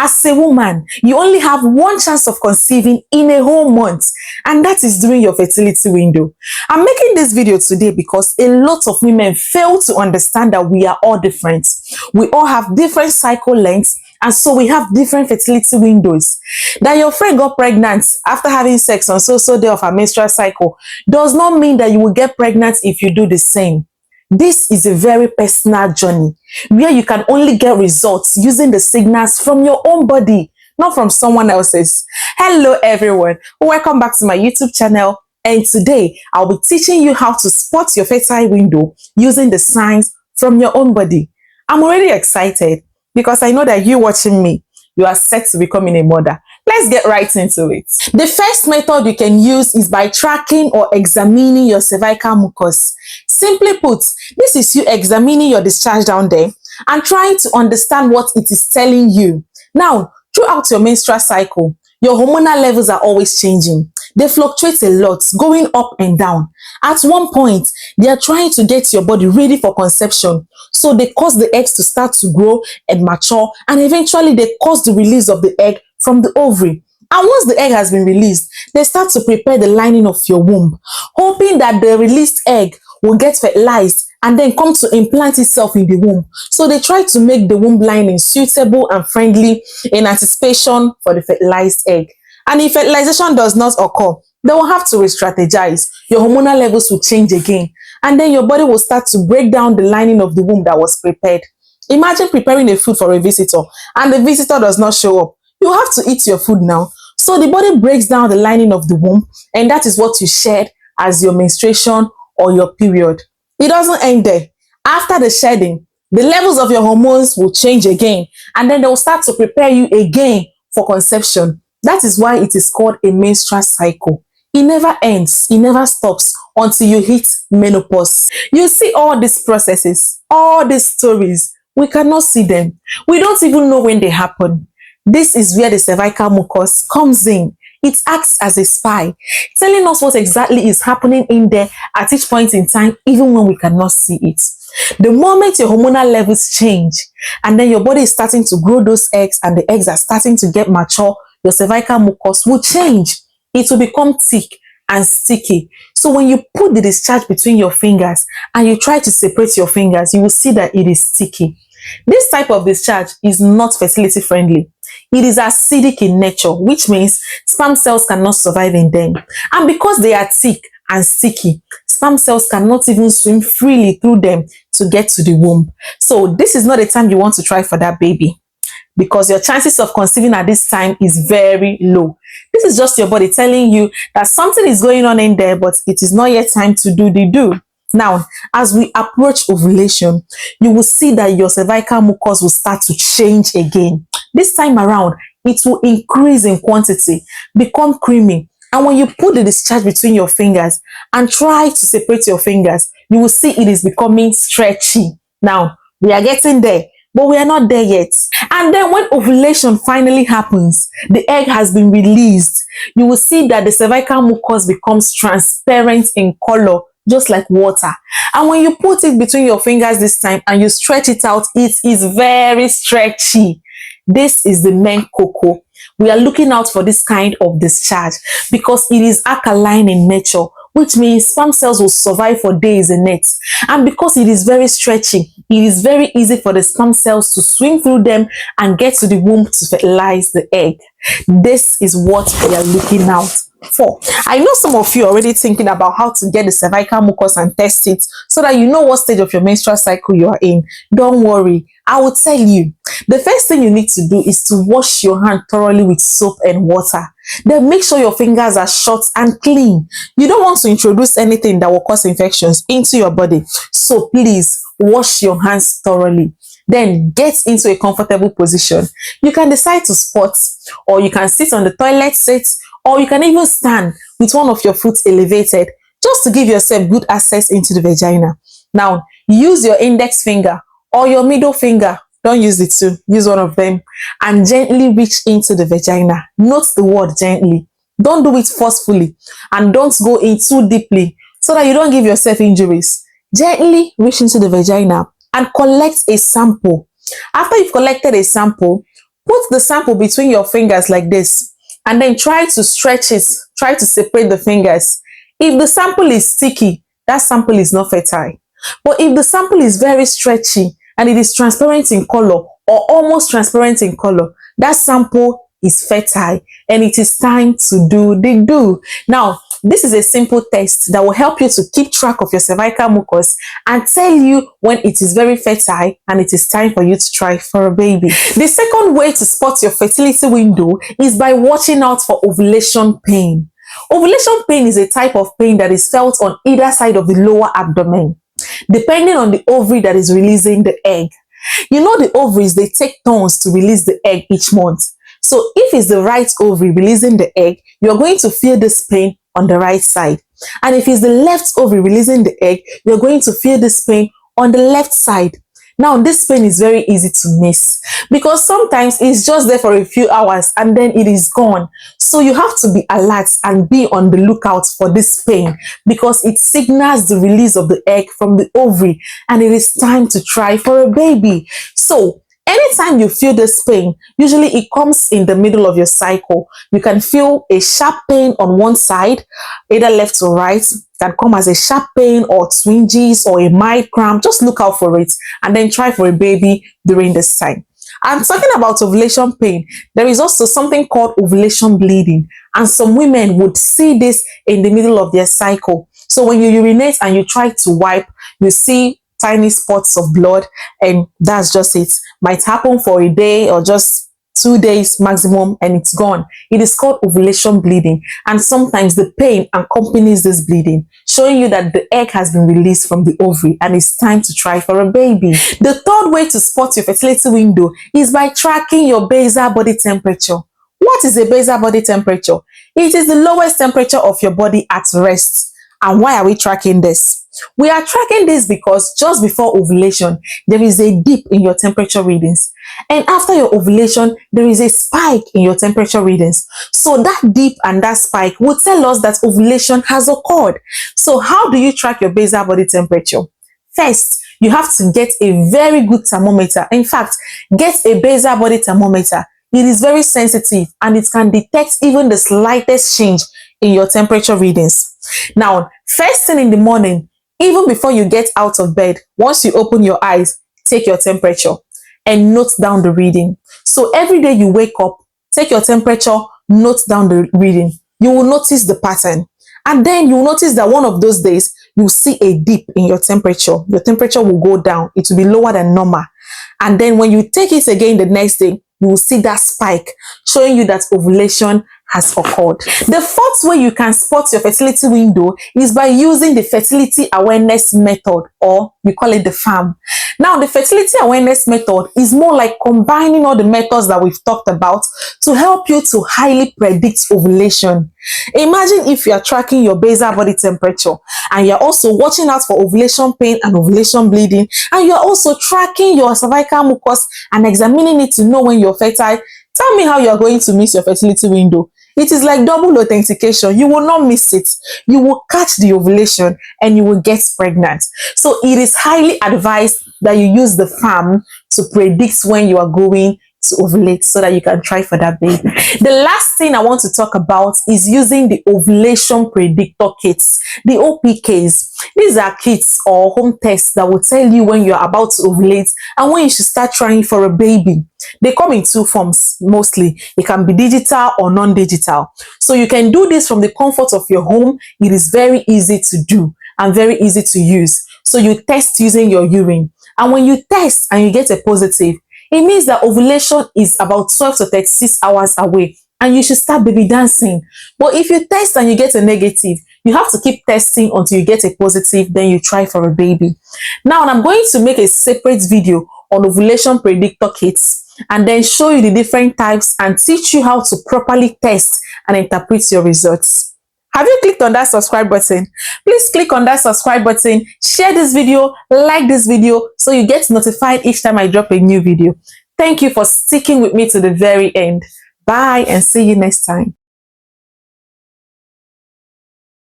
As a woman, you only have one chance of conceiving in a whole month, and that is during your fertility window. I'm making this video today because a lot of women fail to understand that we are all different. We all have different cycle lengths, and so we have different fertility windows. That your friend got pregnant after having sex on so day of her menstrual cycle does not mean that you will get pregnant if you do the same. This is a very personal journey where you can only get results using the signals from your own body, not from someone else's. Hello everyone, welcome back to my YouTube channel, and today I'll be teaching you how to spot your fertile window using the signs from your own body. I'm already excited because I know that you watching me, you are set to becoming a mother. Let's get right into it. The first method you can use is by tracking or examining your cervical mucus. Simply put, this is you examining your discharge down there and trying to understand what it is telling you. Now, throughout your menstrual cycle, your hormonal levels are always changing. They fluctuate a lot, going up and down. At one point, they are trying to get your body ready for conception. So they cause the eggs to start to grow and mature, and eventually they cause the release of the egg from the ovary. And once the egg has been released, they start to prepare the lining of your womb, hoping that the released egg will get fertilized and then come to implant itself in the womb. So they try to make the womb lining suitable and friendly in anticipation for the fertilized egg. And if fertilization does not occur, they will have to re-strategize. Your hormonal levels will change again, and then your body will start to break down the lining of the womb that was prepared. Imagine preparing a food for a visitor and the visitor does not show up. You have to eat your food now. So the body breaks down the lining of the womb, and that is what you shed as your menstruation or your period. It doesn't end there. After the shedding, the levels of your hormones will change again, and then they will start to prepare you again for conception. That is why it is called a menstrual cycle. It never ends, it never stops until you hit menopause. You see all these processes, all these stories, we cannot see them. We don't even know when they happen. This is where the cervical mucus comes in. It acts as a spy, telling us what exactly is happening in there at each point in time, even when we cannot see it. The moment your hormonal levels change, and then your body is starting to grow those eggs, and the eggs are starting to get mature, your cervical mucus will change. It will become thick and sticky. So when you put the discharge between your fingers and you try to separate your fingers, you will see that it is sticky. This type of discharge is not fertility friendly. It is acidic in nature, which means sperm cells cannot survive in them. And because they are thick and sticky, sperm cells cannot even swim freely through them to get to the womb. So this is not a time you want to try for that baby, because your chances of conceiving at this time is very low. This is just your body telling you that something is going on in there, but it is not yet time to do the do. Now, as we approach ovulation, you will see that your cervical mucus will start to change again. This time around, it will increase in quantity, become creamy. And when you put the discharge between your fingers and try to separate your fingers, you will see it is becoming stretchy. Now, we are getting there, but we are not there yet. And then when ovulation finally happens, the egg has been released, you will see that the cervical mucus becomes transparent in color, just like water. And when you put it between your fingers this time and you stretch it out, it is very stretchy. This is the main cocoa. We are looking out for this kind of discharge because it is alkaline in nature, which means sperm cells will survive for days in it. And because it is very stretchy, it is very easy for the sperm cells to swim through them and get to the womb to fertilize the egg. This is what we are looking out for. I know some of you are already thinking about how to get the cervical mucus and test it so that you know what stage of your menstrual cycle you are in. Don't worry, I will tell you. The first thing you need to do is to wash your hand thoroughly with soap and water. Then make sure your fingers are short and clean. You don't want to introduce anything that will cause infections into your body. So please wash your hands thoroughly. Then get into a comfortable position. You can decide to squat, or you can sit on the toilet seat, or you can even stand with one of your foot elevated, just to give yourself good access into the vagina. Now, use your index finger or your middle finger, don't use the two, use one of them, and gently reach into the vagina. Note the word gently. Don't do it forcefully, and don't go in too deeply so that you don't give yourself injuries. Gently reach into the vagina and collect a sample. After you've collected a sample, Put the sample between your fingers like this, and then try to stretch it, try to separate the fingers. If the sample is sticky, that sample is not fertile. But if the sample is very stretchy and it is transparent in color or almost transparent in color, that sample is fertile and it is time to do the do. Now, this is a simple test that will help you to keep track of your cervical mucus and tell you when it is very fertile and it is time for you to try for a baby. The second way to spot your fertility window is by watching out for ovulation pain. Ovulation pain is a type of pain that is felt on either side of the lower abdomen, depending on the ovary that is releasing the egg. You know, the ovaries, they take turns to release the egg each month. So if it's the right ovary releasing the egg, you're going to feel this pain on the right side. And if it's the left ovary releasing the egg, you're going to feel this pain on the left side. Now, this pain is very easy to miss because sometimes it's just there for a few hours and then it is gone. So you have to be alert and be on the lookout for this pain because it signals the release of the egg from the ovary and it is time to try for a baby. So anytime you feel this pain, usually it comes in the middle of your cycle. You can feel a sharp pain on one side, either left or right. It can come as a sharp pain or twinges or a mild cramp. Just look out for it and then try for a baby during this time. I'm talking about ovulation pain. There is also something called ovulation bleeding, and some women would see this in the middle of their cycle. So when you urinate and you try to wipe, you see tiny spots of blood, and that's just it. Might happen for a day or just 2 days maximum and it's gone. It is called ovulation bleeding, and sometimes the pain accompanies this bleeding, showing you that the egg has been released from the ovary and it's time to try for a baby. The third way to spot your fertility window is by tracking your basal body temperature. What is a basal body temperature? It is the lowest temperature of your body at rest. And why are we tracking this? We are tracking this because just before ovulation, there is a dip in your temperature readings. And after your ovulation, there is a spike in your temperature readings. So that dip and that spike will tell us that ovulation has occurred. So how do you track your basal body temperature? First, you have to get a very good thermometer. In fact, get a basal body thermometer. It is very sensitive and it can detect even the slightest change in your temperature readings. Now, first thing in the morning, even before you get out of bed, once you open your eyes, take your temperature and note down the reading. So every day you wake up, take your temperature, note down the reading. You will notice the pattern. And then you will notice that one of those days, you will see a dip in your temperature. Your temperature will go down. It will be lower than normal. And then when you take it again the next day, you will see that spike, showing you that ovulation has occurred. The fourth way you can spot your fertility window is by using the fertility awareness method, or we call it the FAM. Now, the fertility awareness method is more like combining all the methods that we've talked about to help you to highly predict ovulation. Imagine if you are tracking your basal body temperature and you're also watching out for ovulation pain and ovulation bleeding, and you're also tracking your cervical mucus and examining it to know when you're fertile. Tell me how you're going to miss your fertility window. It is like double authentication. You will not miss it. You will catch the ovulation and you will get pregnant. So it is highly advised that you use the FAM to predict when you are going to ovulate so that you can try for that baby. The last thing I want to talk about is using the ovulation predictor kits, the OPKs. These are kits or home tests that will tell you when you're about to ovulate and when you should start trying for a baby. They come in two forms mostly. It can be digital or non-digital. So you can do this from the comfort of your home. It is very easy to do and very easy to use. So you test using your urine. And when you test and you get a positive, it means that ovulation is about 12 to 36 hours away and you should start baby dancing. But if you test and you get a negative, you have to keep testing until you get a positive, then you try for a baby. Now, I'm going to make a separate video on ovulation predictor kits and then show you the different types and teach you how to properly test and interpret your results. Have you clicked on that subscribe button? Please click on that subscribe button, share this video, like this video so you get notified each time I drop a new video. Thank you for sticking with me to the very end. Bye and see you next time.